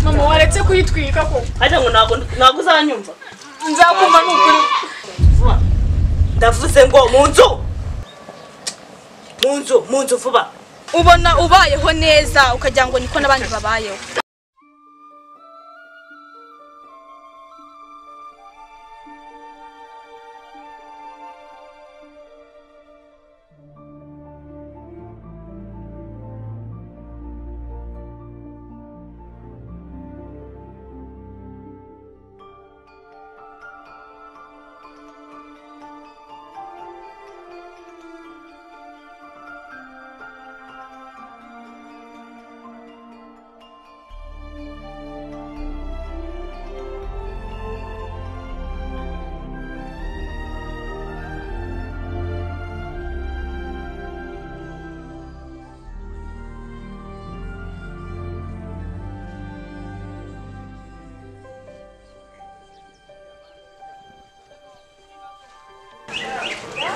Mama waretse kuyitwika ko. Hajya ngo ntago uzanyumva. Nzakumva n'ukuri. Ndavuze ngo mu nzu vuba. Ubona ubayeho neza ukagira ngo niko nabandi babayeho.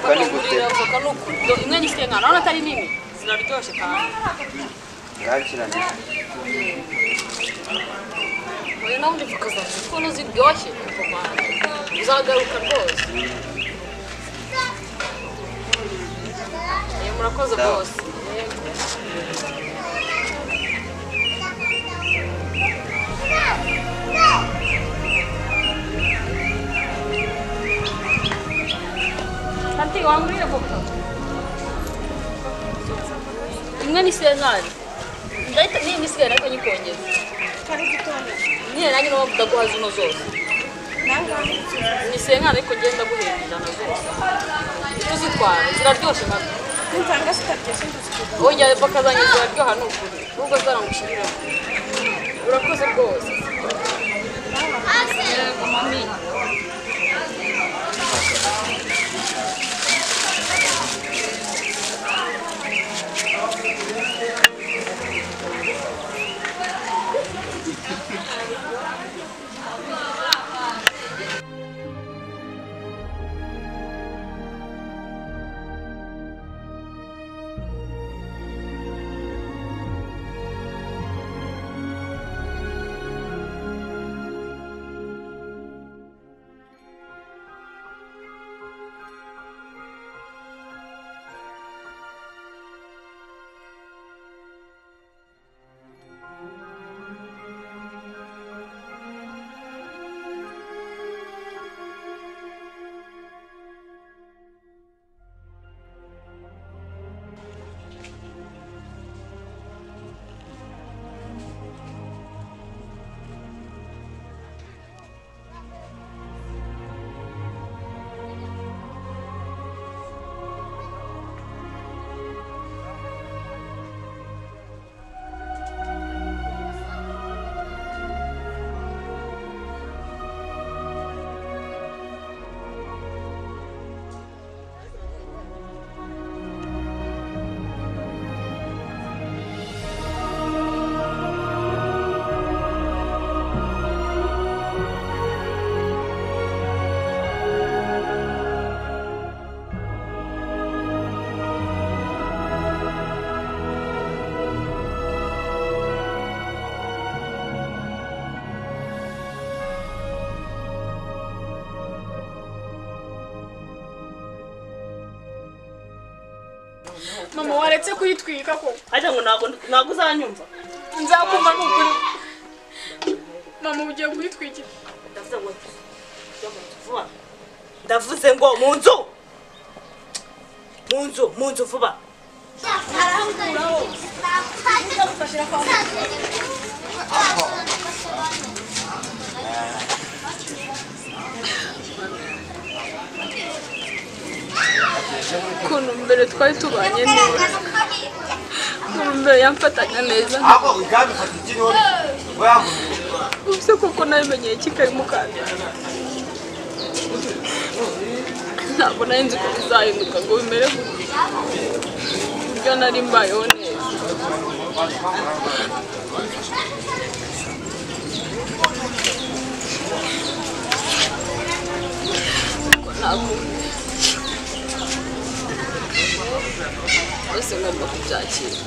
Kani gute? Imwe ni senga naona atari nini zinaryoshe kandi. Gakiranye. Oya nawe ndifukaza ko ziryoshye kuva uzagaruka rwose. Murakoze bose. Tanti wangurira pokto. Imwe ni sengani. Ndaita ni sengani ariko nyikongeza. Kari gitondo. Niye nanjye no ndaguha zino zose. Ni sengani ariko genda guhindana zose. Tuzitwara ziraryoshe nazo. Ntanga sitaryoshye nduzikira. Oya bakazanye ziraryoha n'ukuri. Ubwo zarangushirira. Urakoze rwose. Mami. Mama waretse kuyitwika ko. Hajya ngo ntago uzanyumva. Nzakumva n'ukuri. Mama ugiye kuyitwikira. Ndavuze ngo mu nzu vuba. Kuntu mbere twari tubanye neza. Kuntu mbere yamfataga neza. Ubuse koko nabimenyeye kikari mukanda. Ntabwo nari nzi ko bizahinduka ngo bimere gutya. Buryo nari mbayeho neza. Ntabwo bose ngomba kubyakira.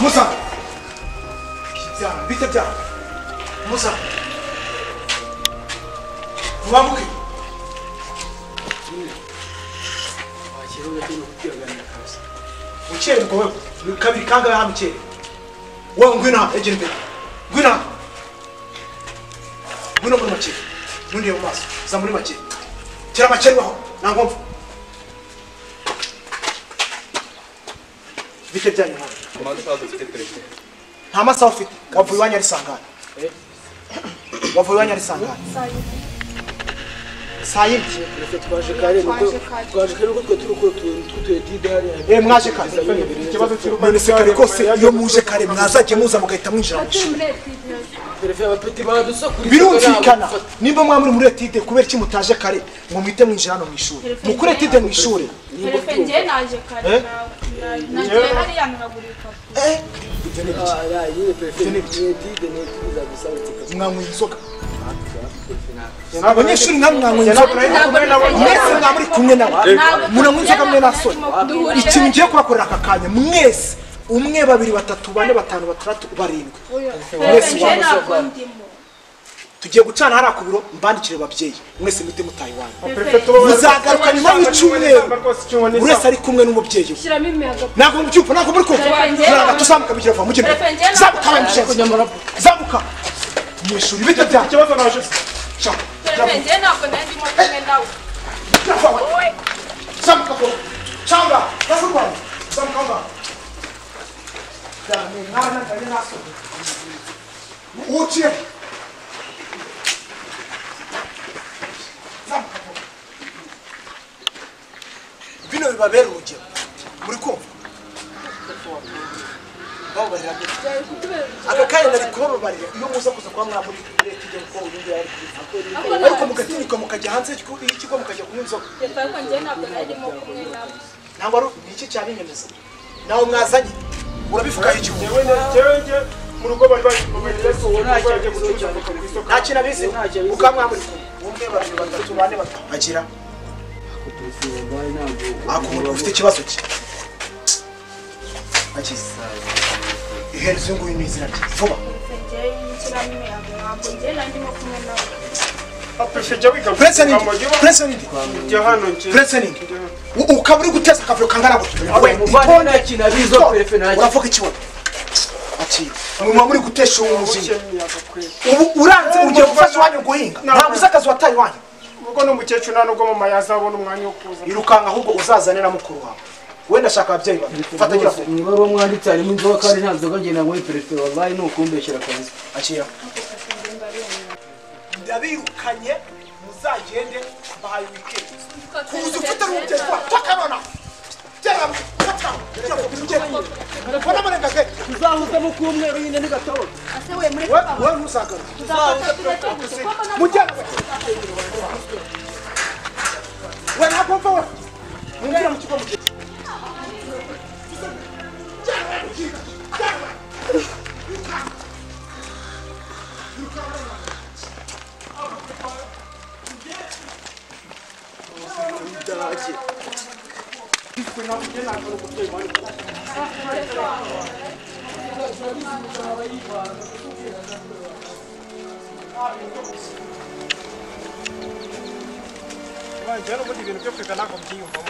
Musa! Bite bya Musa! Mwamuke! Uchere mko wewe kabiri kanga ha michere. Wewe ngwina ejere mbere. Ngwina. Ngwina muri machere. Mundi yo maso. Za muri machere. Tera machere waho. Nangomva. Bite bya nyuma. Nta masaha ufite wavuye iwanyu ari sangana wavuye iwanyu ari sangana saa yindi twaje kare nuko twe turuko tutuye dide hariya mwaje kare ikibazo none se kare kose iyo muje kare mwazaje muza mugahita mwinjira mu ishuri perefe abapeti badusakuriza birumvikana nimba mwamuri muri etide kubera iki mutaje kare ngo mwite mwinjira hano mu ishuri mukure etide mu ishuri perefe nje naje kare naje hariya nuragurika mwanywa inzoga abanyeshuri namwe mwanywa inzoga mwese mwamuri kumwe nawe munanywa inzoga mwe nasoni ikintu ngiye kubakorera aka kanya mwese umwe babiri batatu bane batanu batandatu barindwi mwese wamaze tugiye gucana hariya ku biro mbandikire babyeyi mwese mwite mutaye iwanyu muzagaruka nyuma y'icyumweru buri wese ari kumwe n'umubyeyi we ntabwo mubyumva ntabwo muri kumva tuzamuka bigira vuba mugende zamuka abanyeshuri zamuka mu ishuri bite bya ikibazo naje perefe ntabwo ndimo kumwe nawe zamuka vuba cyangwa nazurwanya zamuka vuba cyane mwana ndanye naso uciye bino bibabera urugero muri kumva babarira aka kanya nari kubabarira iyo muza kuza kwa mwamuri tujye ko ubundi yari ariko mugatinyuka mukajya hanze y'ikigo mukajya kunywa inzoga ariko nje ntabwo ndimo kumwe nawe ntabwo ari iki cyane nyemeza nawe mwazanye urabivuga iki jewe mu rugo bari yesu wonaje gusohoka ku isoko nta kintu abizi ukamwamuri umwe babiri batatu bane agira akumuntu ufite ikibazo cye akize iherezo ngo uyu nizira vuba ukaba uri guteza akavuyo kangana gutya uravuga ikibazo muri gutesha umuzinga ubu uranze ugiye gufasha iwanyu guhinga ntabwo uzi akazi wataye iwanyu ubwo n'umukecuru nta nubwo mama yazabona umwanya wo kuza irukanka ahubwo uzazane na mukuru wawe wenda ashaka ababyeyi babiri fata gira vuba niba uwo mwanditse harimo inzoga kandi nta nzoga ngenda ngo perefe wabaye ni ukumbeshyira akazi akira ndabirukanye muzagende bahaye weekend kuza ufite n'umubyeyi wa pakanona cyangwa mbona marenga ke tuzahuza mu kumweru nyine ni gatoro we ntuzagara mujyana we ntabwo mva we mwinjira mu kigo mujye Wanjye no muri ibintu byo kwiga nako byiyumvamo.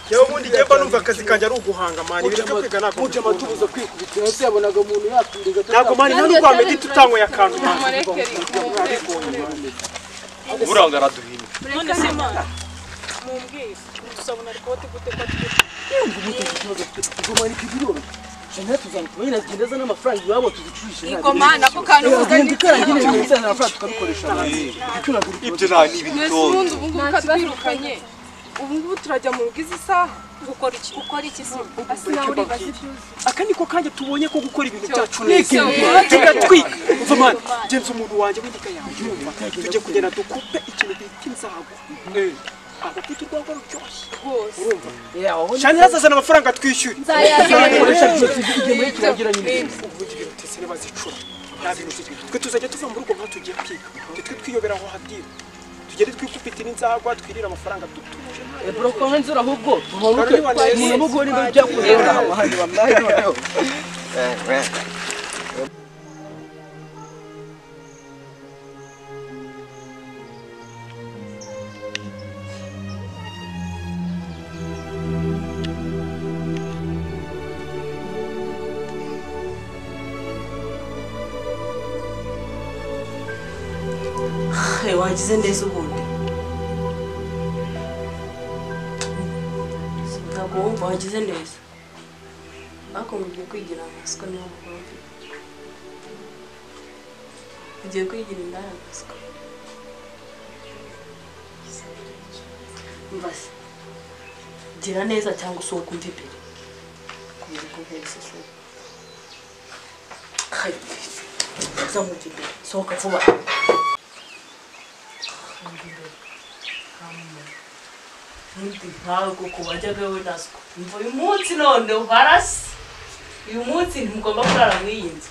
Yewe ubundi ngiye mba numva akazi kanjye ari uguhanga mani ibintu byo kwiga nako. muje amatubuza kwikubita ese yabonaga umuntu yatundiga Ntabwo mani nta n'ubwa mbere tutangoye akantu mani. Buranga araduhina. none se mana mumbwire tuzabona rikote gute ko igoma ni kibiro Jana tuzankuye nagendeza n'amafaranga iwabo tuzicurisha Igoma nako kantu kandi karangine n'amafaranga tukarukoresha Ibyo nta n'ibitoto. ubundi ubu ngubu katwirukanye ubu ngubu turajya mu rugo izi saha gukora iki se asi nawe uri bazifuza Akandi ko kanje tubonye ko gukora ibintu byacu neza. Tugatwika. Umva mani genza umuntu wanjye w'indika yanjye. Tujye kugenda dukupe ikintu bita inzago. Agapita urwagwa ruryoshye. Urumva? Shani hazazana amafaranga twishyure. nzayakoresha igihe muri kiragira nyine Ubundi ibintu tese bazicura. Nta bintu twe tuzajya tuva mu rugo nka tugiye kwiga. Twe twiyobera aho hadira. Tugere twikupitira inzagwa twirira amafaranga dutuje. Broko hanzura ahubwo tuhoruke umuntu mugore ngo byakureba amahari wallahi noneho wagize neza ubundi ntabwo wumva wagize neza ariko mugiye kwigira amasiko niyo mpamvu mugiye kwigira indaya amasiko mbase gira neza cyangwa usohoka umva imbere kumenya ko nkese sohoka uzamuka imbere sohoka vuba ntabwo kubajyaga we naswo mva uyu munsi none uharasi uyu munsi ntimugomba kurara muri iyi nzu